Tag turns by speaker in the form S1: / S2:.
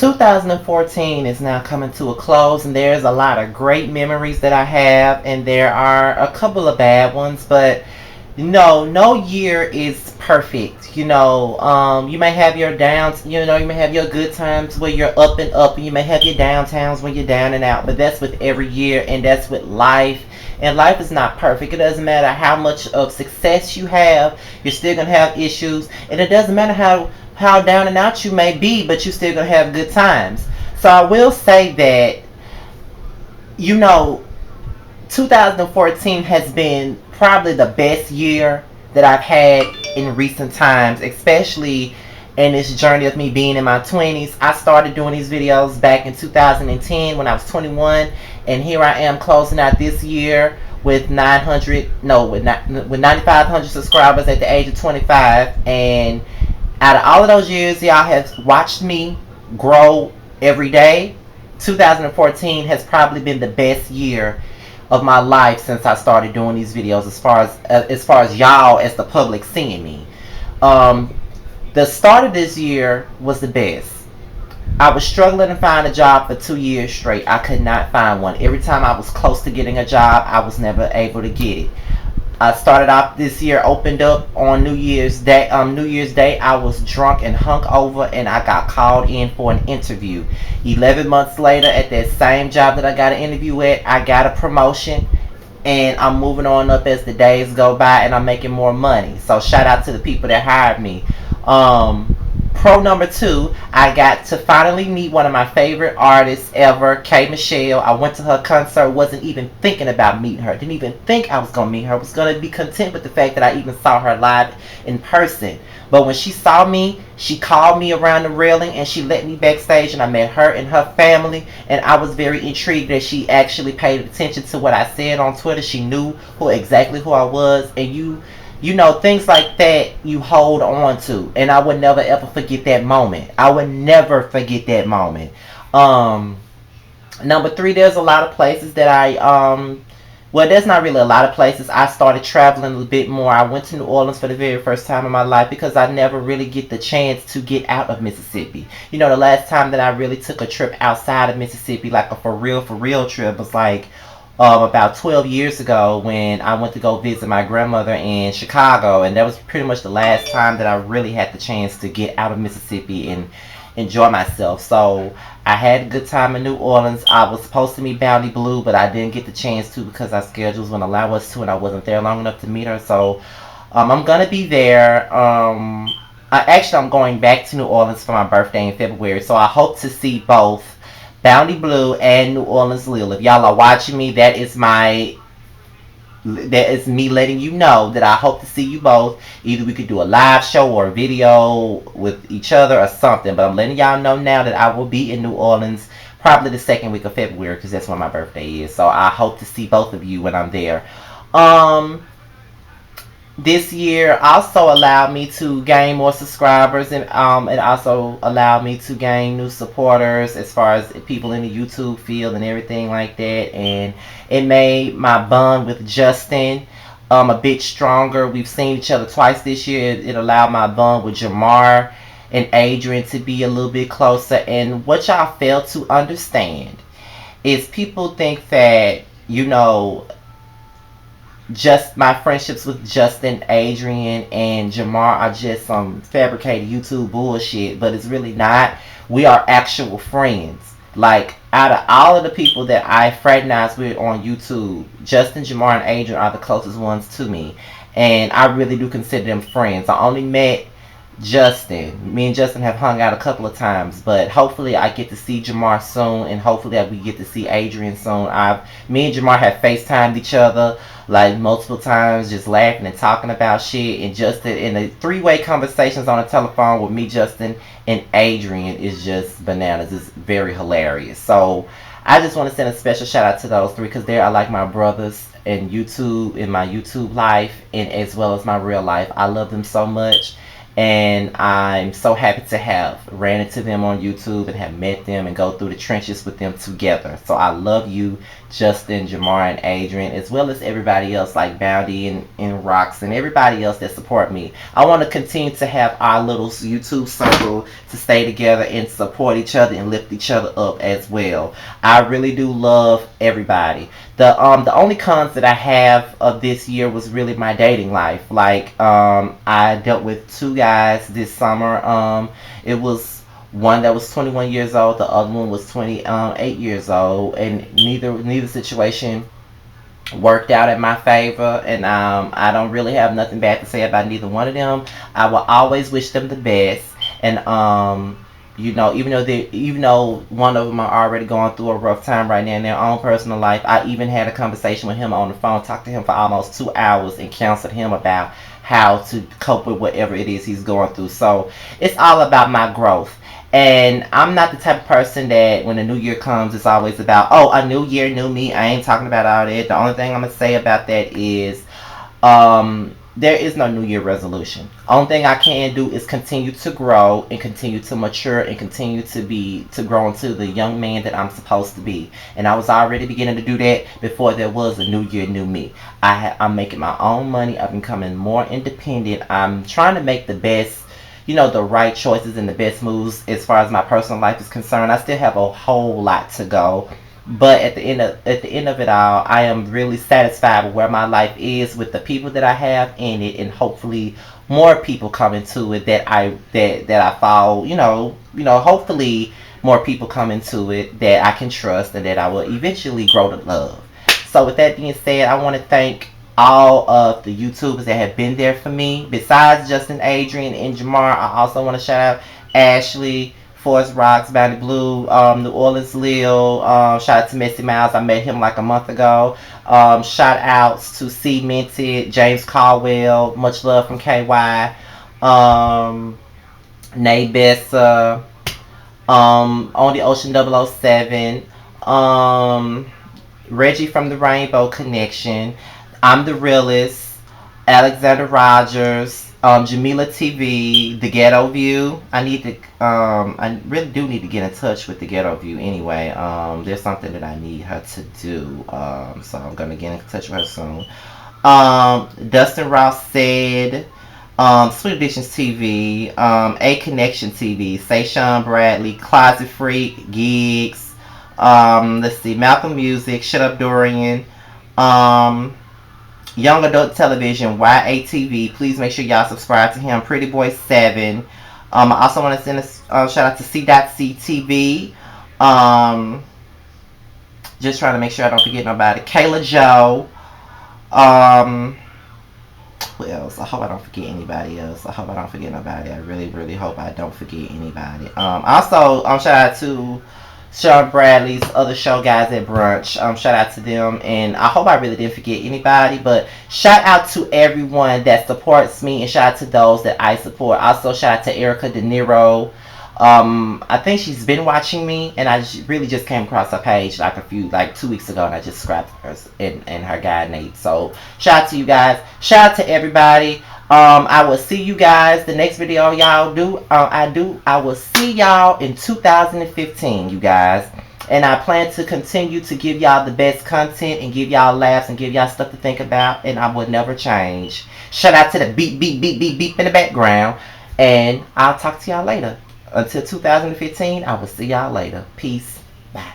S1: 2014 is now coming to a close, and there's a lot of great memories that I have, and there are a couple of bad ones, but no year is perfect. You may have your downs, you may have your good times where you're up and up, and you may have your downtowns when you're down and out, but that's with every year, and that's with life. And life is not perfect. It doesn't matter how much of success you have, you're still gonna have issues, and it doesn't matter how down and out you may be, but you're still gonna have good times. So I will say that you know 2014 has been probably the best year that I've had in recent times, especially in this journey of me being in my 20s. I started doing these videos back in 2010 when I was 21, and here I am closing out this year with 900, no, with 9,500 subscribers at the age of 25. And out of all of those years, y'all have watched me grow every day. 2014 has probably been the best year of my life since I started doing these videos, as far as y'all as the public seeing me. Um, the start of this year was the best. I was struggling to find a job for 2 years straight. I could not find one. Every time I was close to getting a job, I was never able to get it. I started off this year, opened up on New Year's Day. New Year's Day, I was drunk and hungover, and I got called in for an interview. 11 months later, at that same job that I got an interview at, I got a promotion, and I'm moving on up as the days go by, and I'm making more money. So shout out to the people that hired me. Pro number two, I got to finally meet one of my favorite artists ever, K Michelle. I went to her concert, wasn't even thinking about meeting her. Didn't even think I was going to meet her. I was going to be content with the fact that I even saw her live in person. But when she saw me, she called me around the railing and she let me backstage, and I met her and her family. And I was very intrigued that she actually paid attention to what I said on Twitter. She knew exactly who I was. And things like that you hold on to, and I would never ever forget that moment. I would never forget that moment. Number three, there's a lot of places that well, there's not really a lot of places. I started traveling a bit more. I went to New Orleans for the very first time in my life because I never really get the chance to get out of Mississippi. The last time that I really took a trip outside of Mississippi, like a for real trip, was like about 12 years ago when I went to go visit my grandmother in Chicago, and that was pretty much the last time that I really had the chance to get out of Mississippi and enjoy myself. So I had a good time in New Orleans. I was supposed to meet Bounty Blue, but I didn't get the chance to because our schedules wouldn't allow us to, and I wasn't there long enough to meet her. So I'm gonna be there. I'm going back to New Orleans for my birthday in February, so I hope to see both Bounty Blue and New Orleans Lil. If y'all are watching me, that is me letting you know that I hope to see you both. Either we could do a live show or a video with each other or something. But I'm letting y'all know now that I will be in New Orleans probably the second week of February because that's when my birthday is. So I hope to see both of you when I'm there. This year also allowed me to gain more subscribers, and it also allowed me to gain new supporters as far as people in the YouTube field and everything like that. And it made my bond with Justin a bit stronger. We've seen each other twice this year. It allowed my bond with Jamar and Adrian to be a little bit closer. And what y'all fail to understand is people think that just my friendships with Justin, Adrian, and Jamar are just some fabricated YouTube bullshit, but it's really not. We are actual friends. Like, out of all of the people that I fraternize with on YouTube, Justin, Jamar, and Adrian are the closest ones to me, and I really do consider them friends. I only met Justin. Me and Justin have hung out a couple of times, but hopefully I get to see Jamar soon, and hopefully we get to see Adrian soon. Me and Jamar have FaceTimed each other like multiple times, just laughing and talking about shit, and Justin in the three-way conversations on the telephone with me, Justin, and Adrian is just bananas. It's very hilarious. So I just want to send a special shout out to those three because they are like my brothers in YouTube, in my YouTube life, and as well as my real life. I love them so much. And I'm so happy to have ran into them on YouTube and have met them and go through the trenches with them together. So I love you, Justin, Jamar, and Adrian, as well as everybody else like Bounty and Rocks and everybody else that support me. I want to continue to have our little YouTube circle to stay together and support each other and lift each other up as well. I really do love everybody. The only cons that I have of this year was really my dating life. Like I dealt with two guys this summer. It was one that was 21 years old, the other one was 28 years old, and neither situation worked out in my favor. And I don't really have nothing bad to say about neither one of them. I will always wish them the best. And even though one of them are already going through a rough time right now in their own personal life, I even had a conversation with him on the phone, talked to him for almost 2 hours, and counseled him about how to cope with whatever it is he's going through. So it's all about my growth. And I'm not the type of person that when the new year comes, it's always about, oh, a new year, new me. I ain't talking about all that. The only thing I'm going to say about that is there is no New Year resolution. Only thing I can do is continue to grow and continue to mature and continue to grow into the young man that I'm supposed to be. And I was already beginning to do that before there was a New Year, new me. I'm making my own money. I'm becoming more independent. I'm trying to make the best, the right choices and the best moves as far as my personal life is concerned. I still have a whole lot to go. But at the end of it all, I am really satisfied with where my life is, with the people that I have in it, and hopefully more people come into it that I follow. Hopefully more people come into it that I can trust and that I will eventually grow to love. So with that being said, I want to thank all of the YouTubers that have been there for me. Besides Justin, Adrian, and Jamar, I also want to shout out Ashley, Forest Rocks, Bounty Blue, New Orleans Lil. Shout out to Messy Miles. I met him like a month ago. Shout outs to C Minted, James Caldwell. Much love from KY. Nay Bessa. On the Ocean 007. Reggie from the Rainbow Connection. I'm the Realist. Alexander Rogers. Jamila TV, The Ghetto View. I really do need to get in touch with The Ghetto View anyway. There's something that I need her to do. So I'm gonna get in touch with her soon. Dustin Ross said, Sweet Additions TV, A Connection TV, Sayshawn Bradley, Closet Freak, Gigs. Let's see, Malcolm Music, Shut Up Dorian. Young Adult Television, YATV. Please make sure y'all subscribe to him. Pretty Boy 7. I also want to send a shout out to C.C TV. Just trying to make sure I don't forget nobody. Kayla Joe. Who else? I hope I don't forget anybody else. I hope I don't forget nobody. I really, really hope I don't forget anybody. Also, shout out to Sean Bradley's other show, Guys at Brunch. Shout out to them, and I hope I really didn't forget anybody, but shout out to everyone that supports me, and shout out to those that I support. Also, shout out to Erica De Niro. I think she's been watching me, and I really just came across her page like 2 weeks ago, and I just subscribed to her and her guy Nate. So shout out to you guys. Shout out to everybody. I will see you guys the next video y'all do. I will see y'all in 2015, you guys. And I plan to continue to give y'all the best content and give y'all laughs and give y'all stuff to think about. And I will never change. Shout out to the beep, beep, beep, beep, beep in the background. And I'll talk to y'all later. Until 2015, I will see y'all later. Peace. Bye.